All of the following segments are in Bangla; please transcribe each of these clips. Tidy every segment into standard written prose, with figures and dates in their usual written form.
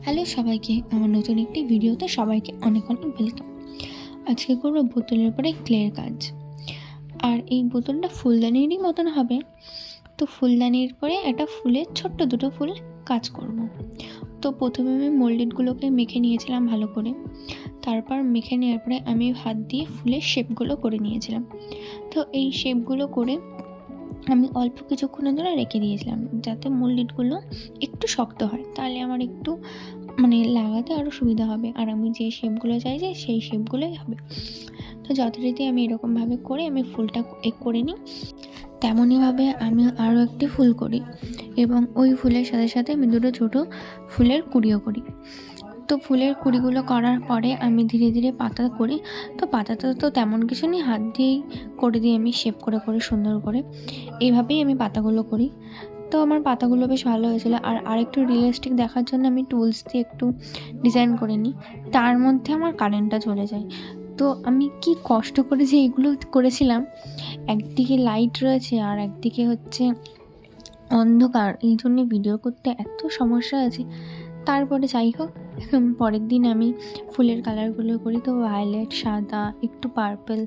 হ্যালো সবাইকে, আমার নতুন একটি ভিডিওতে সবাইকে অনেক অনেক ওয়েলকাম। আজকে করবো বোতলের পরে ক্লের কাজ। আর এই বোতলটা ফুলদানিরই মতন হবে। তো ফুলদানির পরে একটা ফুলের ছোট্ট দুটো ফুল কাজ করব। তো প্রথমে আমি মোল্ডেডগুলোকে মেখে নিয়েছিলাম ভালো করে। তারপর মেখে নেওয়ার পরে আমি হাত দিয়ে ফুলের শেপগুলো করে নিয়েছিলাম। তো এই শেপগুলো করে আমি অল্প কিছুক্ষণের জন্য রেখে দিয়েছিলাম, যাতে মোল্ডেডগুলো একটু শক্ত হয়, তাহলে আমার একটু লাগাতে আরও সুবিধা হবে। আর আমি যে শেপগুলো চাইছি সেই শেপগুলোই হবে। তো যথারীতি আমি এরকমভাবে করে আমি ফুলটা করে নিই। তেমনইভাবে আমি আরও একটি ফুল করি এবং ওই ফুলের সাথে সাথে আমি দুটো ছোটো ফুলের কুঁড়িও করি। তো ফুলের কুঁড়িগুলো করার পরে আমি ধীরে ধীরে পাতা করি। তো পাতাটা তো তেমন কিছু নেই, হাত দিয়েই করে দিই আমি শেপ করে করে সুন্দর করে। এইভাবেই আমি পাতাগুলো করি। তো আমার পাতাগুলো বেশ ভালো হয়েছিলো। আর আরেকটু রিয়েলিস্টিক দেখার জন্য আমি টুলস দিয়ে একটু ডিজাইন করে নিই, তার মধ্যে আমার কারেন্টটা চলে যায়। তো আমি কি কষ্ট করে যে এগুলো করেছিলাম, একদিকে লাইট রয়েছে আর একদিকে হচ্ছে অন্ধকার, এই জন্যে ভিডিও করতে এত সমস্যা আছে। তারপরে যাই হোক, পরের দিন আমি ফুলের কালারগুলো করি। তো ভায়োলেট, সাদা, একটু পার্পল,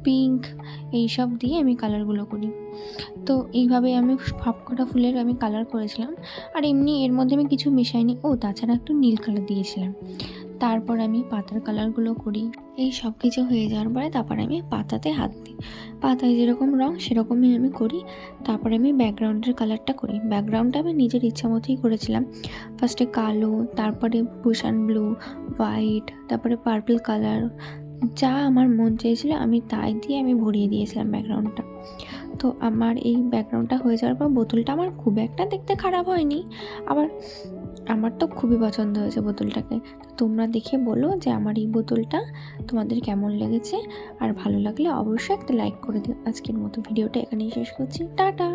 পিঙ্ক এইসব দিয়ে আমি কালারগুলো করি। তো এইভাবে আমি সবকটা ফুলের আমি কালার করেছিলাম। আর এমনি এর মধ্যে আমি কিছু মেশাইনি, তাছাড়া একটু নীল কালার দিয়েছিলাম। তারপর আমি পাতার কালারগুলো করি। এই সব কিছু হয়ে যাওয়ার পরে তারপর আমি পাতাতে হাত দিই। পাতায় যেরকম রঙ সেরকমই আমি করি। তারপরে আমি ব্যাকগ্রাউন্ডের কালারটা করি। ব্যাকগ্রাউন্ডটা আমি নিজের ইচ্ছা মতোই করেছিলাম। ফার্স্টে কালো, তারপরে বুশান ব্লু, হোয়াইট, তারপরে পার্পল কালার, যা আমার মন চেয়েছিলো আমি তাই দিয়ে আমি ভরিয়ে দিয়েছিলাম ব্যাকগ্রাউন্ডটা। তো আমার এই ব্যাকগ্রাউন্ডটা হয়ে যাওয়ার পর বোতলটা আমার খুব একটা দেখতে খারাপ হয়নি। আবার আমার তো খুবই পছন্দ হয়েছে বোতলটাকে। তো তোমরা দেখে বলো যে আমার এই বোতলটা তোমাদের কেমন লেগেছে। আর ভালো লাগলে অবশ্যই একটা লাইক করে দিও। আজকের মতো ভিডিওটা এখানেই শেষ করছি। টাটা।